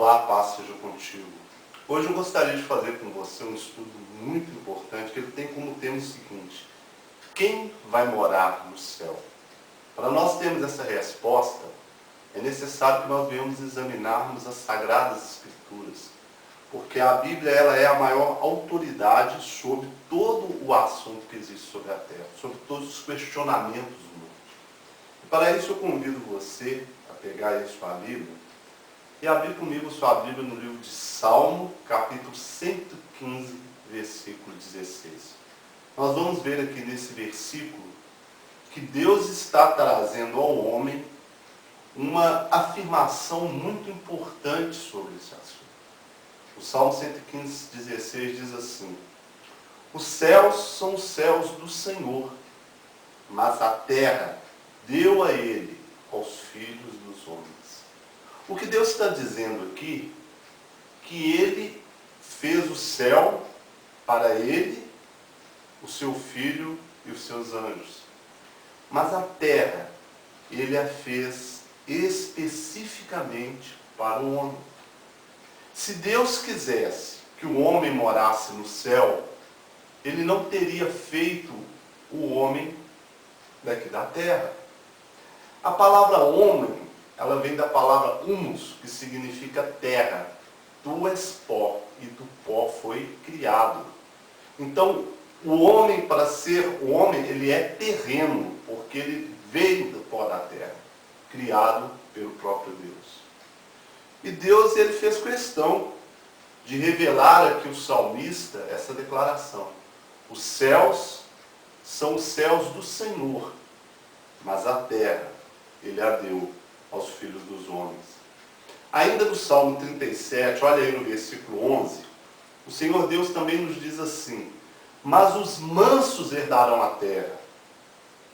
Olá, paz seja contigo. Hoje eu gostaria de fazer com você um estudo muito importante, que ele tem como tema o seguinte: quem vai morar no céu? Para nós termos essa resposta, é necessário que nós venhamos examinarmos as Sagradas Escrituras, porque a Bíblia ela é a maior autoridade sobre todo o assunto que existe sobre a Terra, sobre todos os questionamentos humanos. E para isso eu convido você a pegar aí sua Bíblia e abrir comigo sua Bíblia no livro de Salmo, capítulo 115, versículo 16. Nós vamos ver aqui nesse versículo que Deus está trazendo ao homem uma afirmação muito importante sobre esse assunto. O Salmo 115, 16 diz assim: os céus são os céus do Senhor, mas a terra deu a ele aos filhos dos homens. O que Deus está dizendo aqui, que Ele fez o céu para Ele, o seu Filho e os seus anjos. Mas a terra, Ele a fez especificamente para o homem. Se Deus quisesse que o homem morasse no céu, Ele não teria feito o homem daqui da terra. A palavra homem, ela vem da palavra humus, que significa terra. Tu és pó, e do pó foi criado. Então, o homem, para ser o homem, ele é terreno, porque ele veio do pó da terra, criado pelo próprio Deus. E Deus, ele fez questão de revelar aqui o salmista essa declaração: os céus são os céus do Senhor, mas a terra Ele a deu aos filhos dos homens. Ainda no Salmo 37, olha aí no versículo 11, o Senhor Deus também nos diz assim: mas os mansos herdarão a terra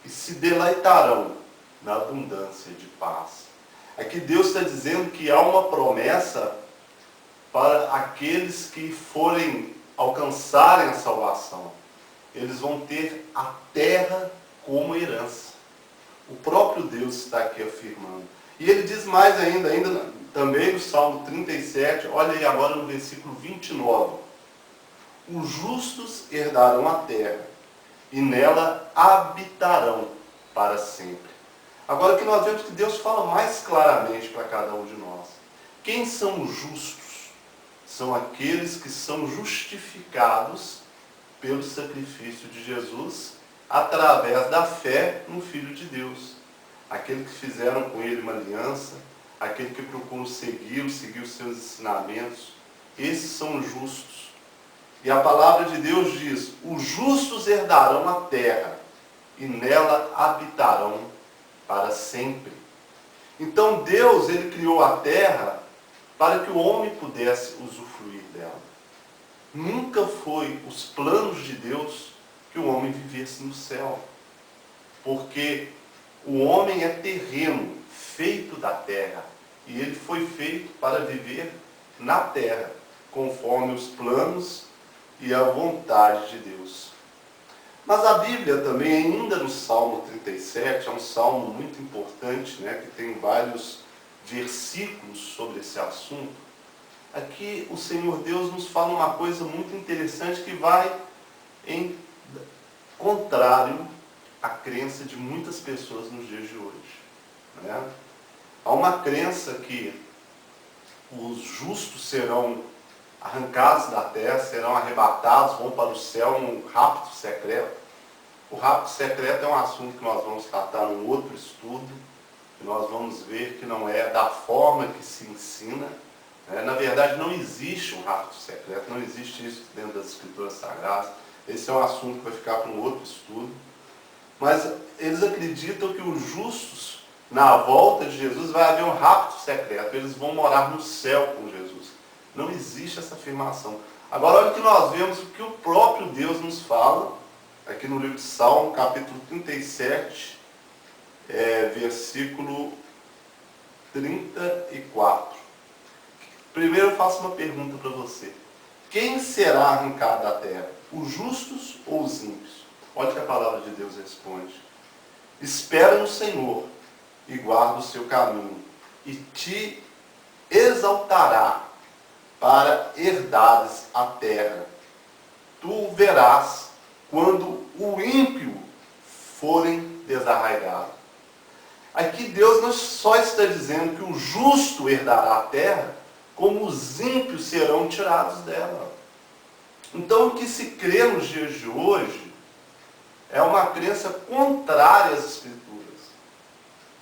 e se deleitarão na abundância de paz. Aqui Deus está dizendo que há uma promessa para aqueles que forem alcançarem a salvação. Eles vão ter a terra como herança. O próprio Deus está aqui afirmando. E ele diz mais ainda também no Salmo 37, olha aí agora no versículo 29. Os justos herdarão a terra, e nela habitarão para sempre. Agora que nós vemos que Deus fala mais claramente para cada um de nós. Quem são os justos? São aqueles que são justificados pelo sacrifício de Jesus, através da fé no Filho de Deus. Aqueles que fizeram com Ele uma aliança, aqueles que procuram segui-lo, seguir os seus ensinamentos, esses são os justos. E a palavra de Deus diz: os justos herdarão a terra, e nela habitarão para sempre. Então Deus, Ele criou a terra para que o homem pudesse usufruir dela. Nunca foi os planos de Deus que o homem vivesse no céu. Porque o homem é terreno, feito da terra. E ele foi feito para viver na terra, conforme os planos e a vontade de Deus. Mas a Bíblia também, ainda no Salmo 37, é um salmo muito importante, que tem vários versículos sobre esse assunto. Aqui o Senhor Deus nos fala uma coisa muito interessante que vai em contrário à crença de muitas pessoas nos dias de hoje. Há uma crença que os justos serão arrancados da terra, serão arrebatados, vão para o céu num rapto secreto. O rapto secreto é um assunto que nós vamos tratar num outro estudo, que nós vamos ver que não é da forma que se ensina. Na verdade, não existe um rapto secreto, não existe isso dentro das Escrituras Sagradas. Esse é um assunto que vai ficar para um outro estudo. Mas eles acreditam que os justos, na volta de Jesus, vai haver um rapto secreto. Eles vão morar no céu com Jesus. Não existe essa afirmação. Agora, olha que nós vemos o que o próprio Deus nos fala, aqui no livro de Salmo, capítulo 37, versículo 34. Primeiro eu faço uma pergunta para você. Quem será arrancado da terra? Os justos ou os ímpios? Olha o que a palavra de Deus responde. Espera no Senhor e guarda o seu caminho, e te exaltará para herdares a terra. Tu verás quando o ímpio forem desarraigados. Aqui Deus não só está dizendo que o justo herdará a terra, como os ímpios serão tirados dela. Então o que se crê nos dias de hoje é uma crença contrária às Escrituras.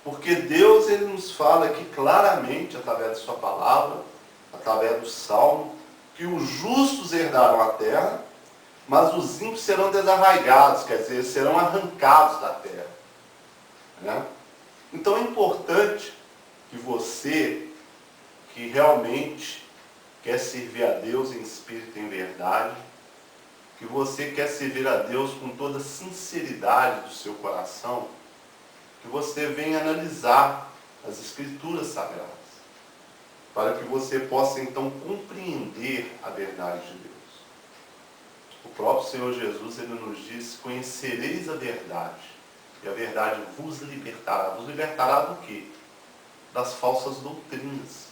Porque Deus ele nos fala aqui claramente, através de sua palavra, através do Salmo, que os justos herdarão a terra, mas os ímpios serão desarraigados, quer dizer, serão arrancados da terra. Né? Então é importante que você, que realmente quer servir a Deus em espírito e em verdade, que você quer servir a Deus com toda a sinceridade do seu coração, que você venha analisar as Escrituras Sagradas, para que você possa então compreender a verdade de Deus. O próprio Senhor Jesus, ele nos diz: conhecereis a verdade, e a verdade vos libertará. Vos libertará do quê? Das falsas doutrinas.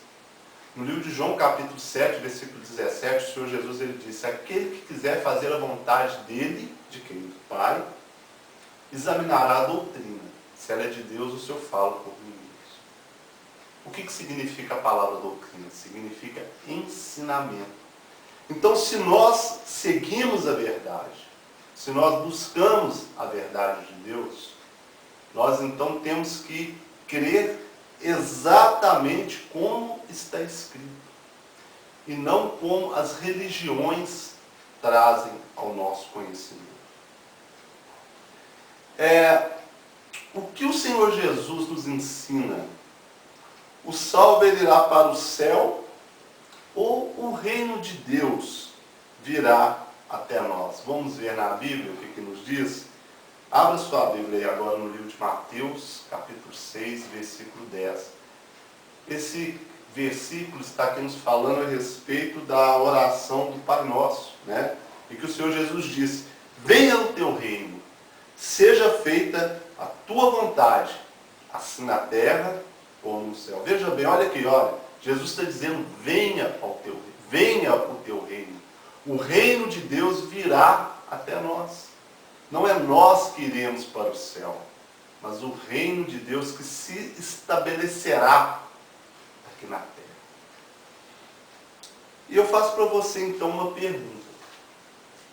No livro de João, capítulo 7, versículo 17, o Senhor Jesus ele disse: aquele que quiser fazer a vontade dele, de quem? Do Pai, examinará a doutrina. Se ela é de Deus, o Senhor fala por mim. O que significa a palavra doutrina? Significa ensinamento. Então, se nós seguimos a verdade, se nós buscamos a verdade de Deus, nós então temos que crer exatamente como está escrito, e não como as religiões trazem ao nosso conhecimento. O que o Senhor Jesus nos ensina? O salvo ele irá para o céu, ou o reino de Deus virá até nós? Vamos ver na Bíblia o que nos diz? Abra sua Bíblia aí agora no livro de Mateus, capítulo 6, versículo 10. Esse versículo está aqui nos falando a respeito da oração do Pai Nosso, né? E que o Senhor Jesus disse: venha o teu reino, seja feita a tua vontade, assim na terra como no céu. Veja bem, olha aqui, olha. Jesus está dizendo: venha ao teu reino, venha o teu reino. O reino de Deus virá até nós. Não é nós que iremos para o céu, mas o reino de Deus que se estabelecerá aqui na terra. E eu faço para você então uma pergunta.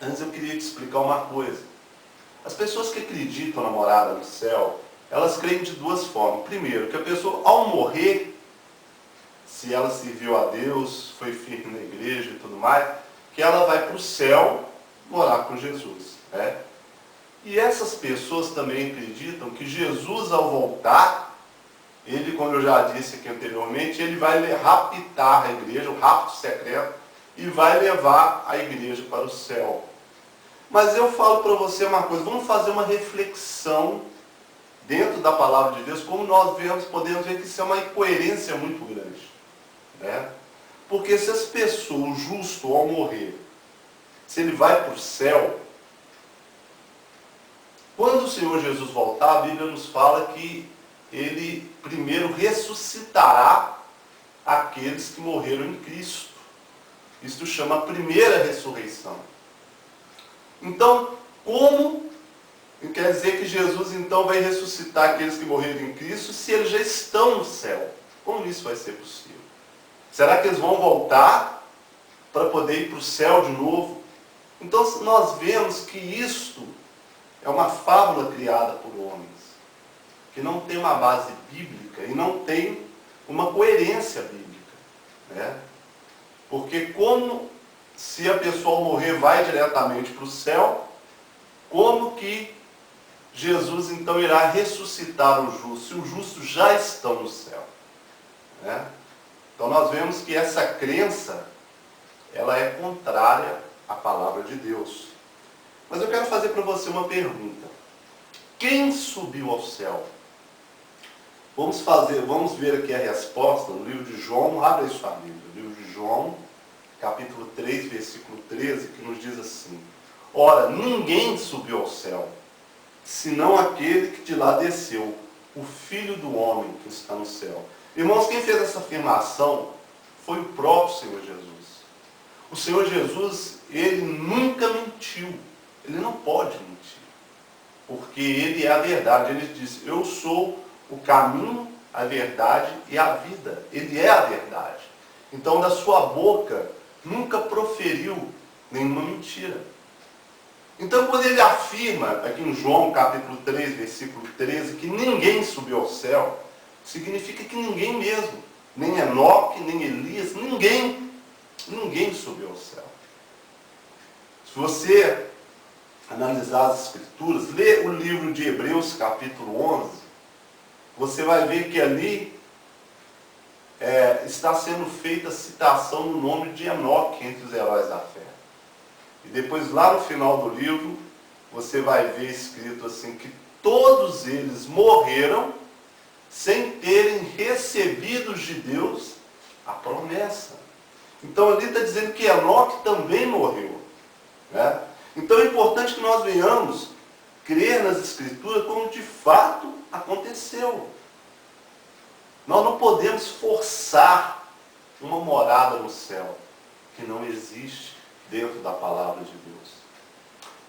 Antes eu queria te explicar uma coisa. As pessoas que acreditam na morada no céu, elas creem de duas formas. Primeiro, que a pessoa ao morrer, se ela serviu a Deus, foi firme na igreja e tudo mais, que ela vai para o céu morar com Jesus. Né? E essas pessoas também acreditam que Jesus, ao voltar, ele, como eu já disse aqui anteriormente, ele vai raptar a igreja, o rapto secreto, e vai levar a igreja para o céu. Mas eu falo para você uma coisa: vamos fazer uma reflexão dentro da palavra de Deus, como nós podemos ver que isso é uma incoerência muito grande. Né? Porque se as pessoas, o justo ao morrer, se ele vai para o céu, quando o Senhor Jesus voltar, a Bíblia nos fala que ele primeiro ressuscitará aqueles que morreram em Cristo. Isto chama a primeira ressurreição. Então, como quer dizer que Jesus então vai ressuscitar aqueles que morreram em Cristo se eles já estão no céu? Como isso vai ser possível? Será que eles vão voltar para poder ir para o céu de novo? Então nós vemos que isto é uma fábula criada por homens, que não tem uma base bíblica e não tem uma coerência bíblica. Né? Porque como se a pessoa morrer vai diretamente para o céu, como que Jesus então irá ressuscitar o justo, se os justos já estão no céu? Né? Então nós vemos que essa crença, ela é contrária à palavra de Deus. Mas eu quero fazer para você uma pergunta. Quem subiu ao céu? Vamos ver aqui a resposta no livro de João. Abre aí sua Bíblia. No livro de João, capítulo 3, versículo 13, que nos diz assim: ora, ninguém subiu ao céu, senão aquele que de lá desceu, o Filho do homem que está no céu. Irmãos, quem fez essa afirmação foi o próprio Senhor Jesus. O Senhor Jesus, ele nunca mentiu. Ele não pode mentir. Porque ele é a verdade. Ele disse, eu sou o caminho, a verdade e a vida. Ele é a verdade. Então, da sua boca, nunca proferiu nenhuma mentira. Então, quando ele afirma, aqui em João capítulo 3, versículo 13, que ninguém subiu ao céu, significa que ninguém mesmo, nem Enoque, nem Elias, ninguém subiu ao céu. Se você analisar as Escrituras, lê o livro de Hebreus capítulo 11, você vai ver que ali está sendo feita a citação do nome de Enoque entre os heróis da fé. E depois, lá no final do livro, você vai ver escrito assim, que todos eles morreram sem terem recebido de Deus a promessa. Então, ali está dizendo que Enoque também morreu. Né? Então, é importante que nós venhamos crer nas Escrituras como de fato aconteceu. Nós não podemos forçar uma morada no céu que não existe dentro da palavra de Deus.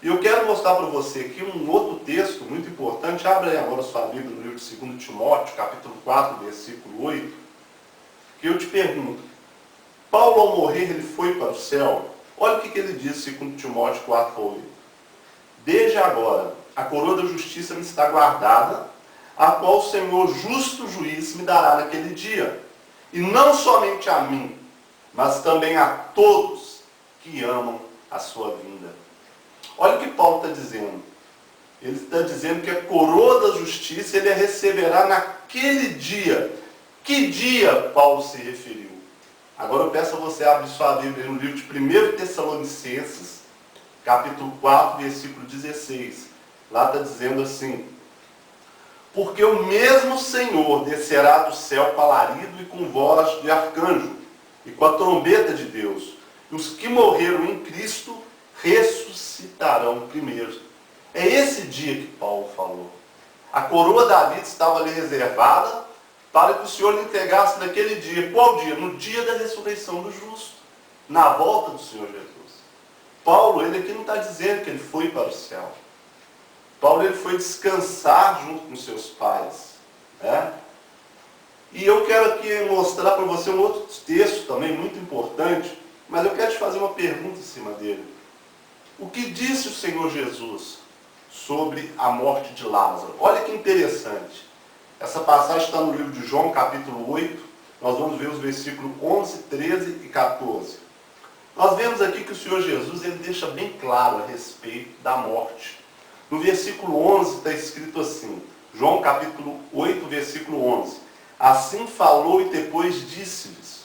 E eu quero mostrar para você aqui um outro texto muito importante. Abre aí agora sua Bíblia no livro de 2 Timóteo, capítulo 4, versículo 8, que eu te pergunto, Paulo ao morrer ele foi para o céu? Olha o que ele diz em 2 Timóteo 4, 8. Desde agora, a coroa da justiça me está guardada, a qual o Senhor justo juiz me dará naquele dia. E não somente a mim, mas também a todos que amam a sua vinda. Olha o que Paulo está dizendo. Ele está dizendo que a coroa da justiça ele a receberá naquele dia. Que dia Paulo se referiu? Agora eu peço a você abrir sua Bíblia no livro de 1 Tessalonicenses, capítulo 4, versículo 16. Lá está dizendo assim, porque o mesmo Senhor descerá do céu com alarido e com voz de arcanjo, e com a trombeta de Deus. E os que morreram em Cristo ressuscitarão primeiro. É esse dia que Paulo falou. A coroa da vida estava ali reservada para que o Senhor lhe entregasse naquele dia. Qual dia? No dia da ressurreição do justo. Na volta do Senhor Jesus. Paulo, ele aqui não está dizendo que ele foi para o céu. Paulo, ele foi descansar junto com seus pais. Né? E eu quero aqui mostrar para você um outro texto também muito importante, mas eu quero te fazer uma pergunta em cima dele. O que disse o Senhor Jesus sobre a morte de Lázaro? Olha que interessante. Essa passagem está no livro de João, capítulo 8. Nós vamos ver os versículos 11, 13 e 14. Nós vemos aqui que o Senhor Jesus ele deixa bem claro a respeito da morte. No versículo 11 está escrito assim, João capítulo 8, versículo 11. Assim falou e depois disse-lhes,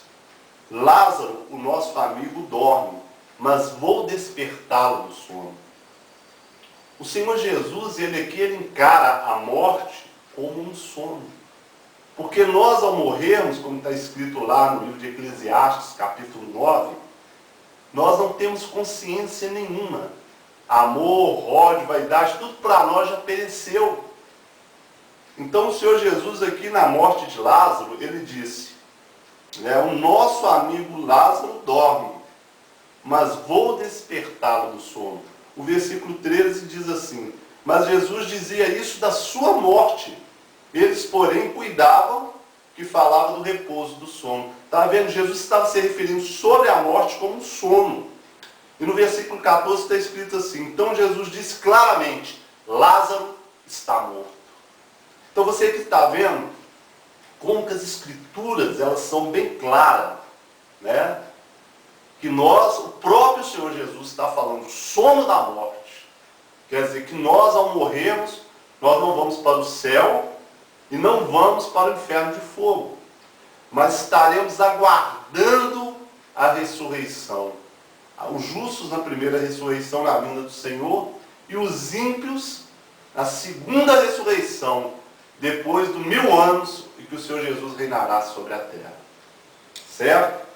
Lázaro, o nosso amigo, dorme, mas vou despertá-lo do sono. O Senhor Jesus, ele aqui ele encara a morte como um sono. Porque nós, ao morrermos, como está escrito lá no livro de Eclesiastes, capítulo 9, nós não temos consciência nenhuma. Amor, ódio, vaidade, tudo para nós já pereceu. Então o Senhor Jesus aqui na morte de Lázaro, ele disse, o nosso amigo Lázaro dorme, mas vou despertá-lo do sono. O versículo 13 diz assim, mas Jesus dizia isso da sua morte. Eles, porém, cuidavam que falava do repouso do sono. Está vendo? Jesus estava se referindo sobre a morte como um sono. E no versículo 14 está escrito assim, então Jesus disse claramente, Lázaro está morto. Então você que está vendo como que as Escrituras elas são bem claras, né? Que nós, o próprio Senhor Jesus está falando do sono da morte. Quer dizer que nós ao morrermos, nós não vamos para o céu e não vamos para o inferno de fogo. Mas estaremos aguardando a ressurreição. Os justos na primeira ressurreição na vinda do Senhor e os ímpios na segunda ressurreição, depois de 1000 anos e que o Senhor Jesus reinará sobre a terra. Certo?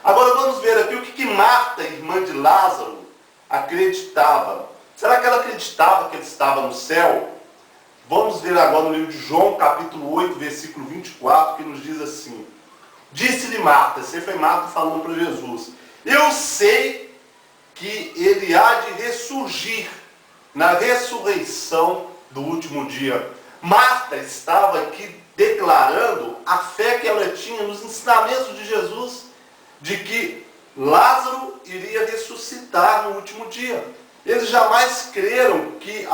Agora vamos ver aqui o que Marta, irmã de Lázaro, acreditava. Será que ela acreditava que ele estava no céu? Vamos ver agora no livro de João, capítulo 8, versículo 24, que nos diz assim, Disse-lhe Marta, esse foi Marta falando para Jesus, eu sei que ele há de ressurgir na ressurreição do último dia. Marta estava aqui declarando a fé que ela tinha nos ensinamentos de Jesus, de que Lázaro iria ressuscitar no último dia. Eles jamais creram que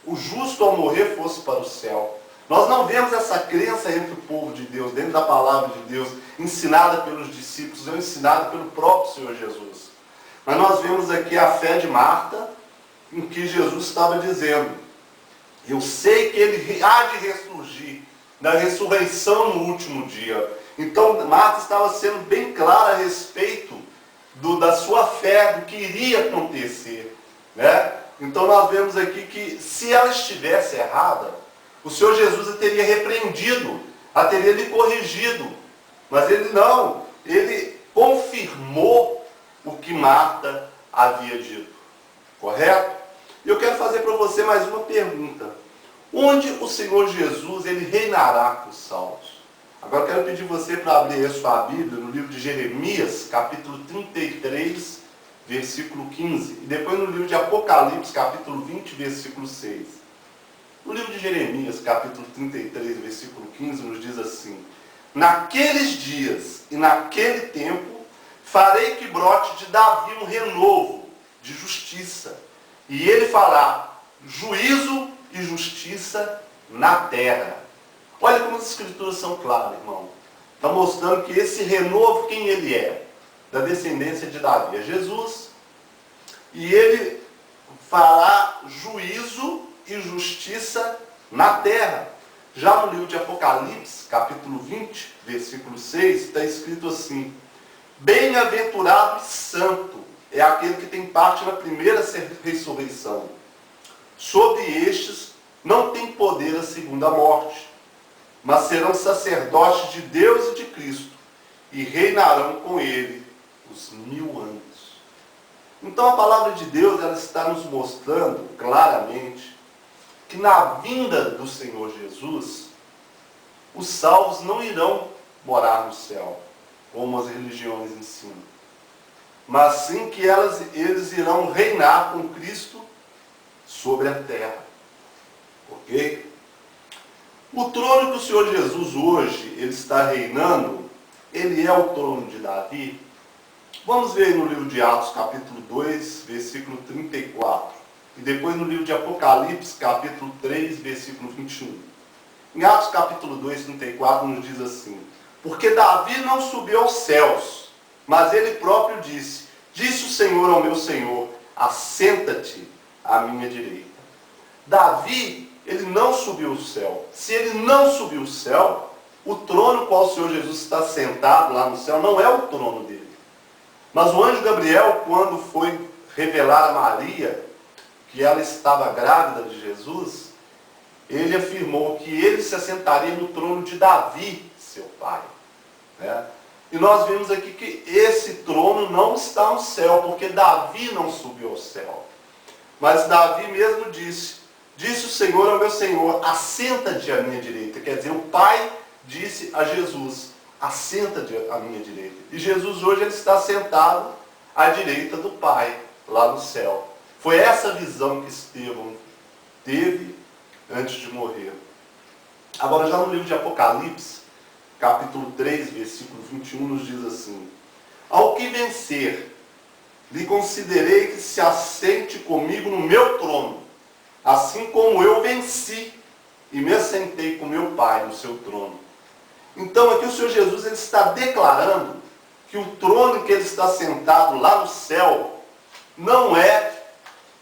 o justo ao morrer fosse para o céu. Nós não vemos essa crença entre o povo de Deus, dentro da palavra de Deus, ensinada pelos discípulos, ou ensinada pelo próprio Senhor Jesus. Mas nós vemos aqui a fé de Marta, em que Jesus estava dizendo, eu sei que ele há de ressurgir na ressurreição no último dia. Então Marta estava sendo bem clara a respeito da sua fé, do que iria acontecer, né? Então nós vemos aqui que se ela estivesse errada, o Senhor Jesus a teria repreendido, a teria lhe corrigido. Mas ele não, ele confirmou o que Marta havia dito. Correto? E eu quero fazer para você mais uma pergunta. Onde o Senhor Jesus ele reinará com os salvos? Agora eu quero pedir você para abrir a sua Bíblia no livro de Jeremias, capítulo 33, versículo 15. E depois no livro de Apocalipse, capítulo 20, versículo 6. No livro de Jeremias, capítulo 33, versículo 15, nos diz assim, naqueles dias e naquele tempo, farei que brote de Davi um renovo de justiça. E ele fará juízo e justiça na terra. Olha como as escrituras são claras, irmão. Está mostrando que esse renovo, quem ele é? Da descendência de Davi, é Jesus. E ele fará juízo e justiça na terra. Já no livro de Apocalipse, capítulo 20, versículo 6, está escrito assim, bem-aventurado e santo é aquele que tem parte na primeira ressurreição. Sobre estes não tem poder a segunda morte, mas serão sacerdotes de Deus e de Cristo, e reinarão com ele os 1000 anos. Então a palavra de Deus ela está nos mostrando claramente que na vinda do Senhor Jesus, os salvos não irão morar no céu, como as religiões ensinam, mas sim que eles irão reinar com Cristo sobre a terra. Ok? O trono que o Senhor Jesus hoje ele está reinando, ele é o trono de Davi. Vamos ver no livro de Atos, capítulo 2, versículo 34. E depois no livro de Apocalipse, capítulo 3, versículo 21. Em Atos, capítulo 2, 34, nos diz assim, porque Davi não subiu aos céus, mas ele próprio disse, disse o Senhor ao meu Senhor, assenta-te à minha direita. Davi, ele não subiu ao céu. Se ele não subiu ao céu, o trono qual o Senhor Jesus está sentado lá no céu não é o trono dele. Mas o anjo Gabriel, quando foi revelar a Maria que ela estava grávida de Jesus, ele afirmou que ele se assentaria no trono de Davi, seu pai. Né? E nós vimos aqui que esse trono não está no céu, porque Davi não subiu ao céu. Mas Davi mesmo disse, disse o Senhor ao meu Senhor, assenta-te à minha direita. Quer dizer, o pai disse a Jesus, assenta-te à minha direita. E Jesus hoje ele está sentado à direita do Pai, lá no céu. Foi essa visão que Estevão teve antes de morrer. Agora já no livro de Apocalipse, capítulo 3, versículo 21, nos diz assim, ao que vencer, lhe considerei que se assente comigo no meu trono, assim como eu venci e me assentei com meu Pai no seu trono. Então aqui o Senhor Jesus ele está declarando que o trono que ele está sentado lá no céu não é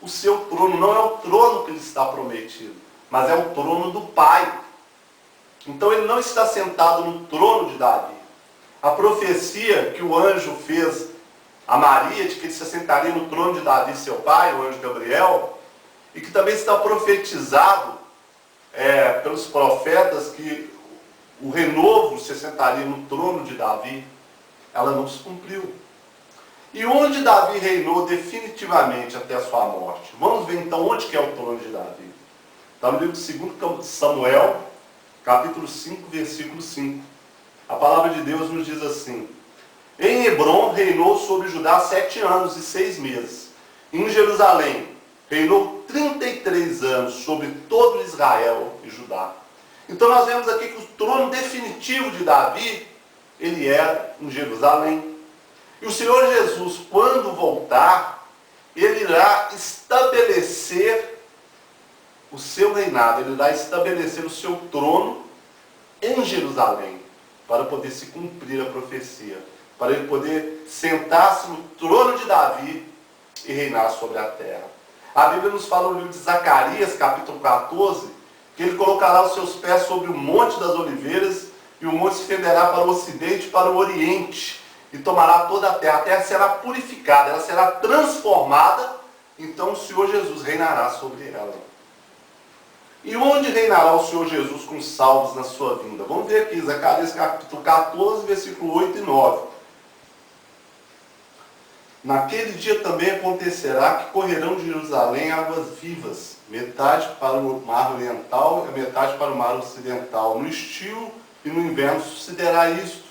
o seu trono, não é o trono que ele está prometido, mas é o trono do Pai. Então ele não está sentado no trono de Davi. A profecia que o anjo fez a Maria de que ele se assentaria no trono de Davi, seu pai, o anjo Gabriel, e que também está profetizado pelos profetas que o renovo se assentaria no trono de Davi, ela não se cumpriu. E onde Davi reinou definitivamente até a sua morte? Vamos ver então onde que é o trono de Davi. Está no livro de 2 Samuel, capítulo 5, versículo 5. A palavra de Deus nos diz assim: em Hebrom reinou sobre Judá 7 anos e 6 meses. Em Jerusalém reinou 33 anos sobre todo Israel e Judá. Então nós vemos aqui que o trono definitivo de Davi, ele era em Jerusalém. E o Senhor Jesus, quando voltar, ele irá estabelecer o seu reinado, ele irá estabelecer o seu trono em Jerusalém, para poder se cumprir a profecia, para ele poder sentar-se no trono de Davi e reinar sobre a terra. A Bíblia nos fala no livro de Zacarias, capítulo 14, que ele colocará os seus pés sobre o Monte das Oliveiras, e o monte se estenderá para o ocidente e para o oriente, e tomará toda a terra será purificada, ela será transformada, então o Senhor Jesus reinará sobre ela. E onde reinará o Senhor Jesus com salvos na sua vinda? Vamos ver aqui, Zacarias capítulo 14, versículo 8 e 9. Naquele dia também acontecerá que correrão de Jerusalém águas vivas, metade para o mar oriental e metade para o mar ocidental. No estio e no inverno sucederá isto.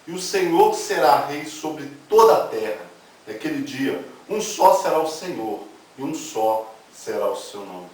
E o Senhor será rei sobre toda a terra. Naquele dia, um só será o Senhor, e um só será o seu nome.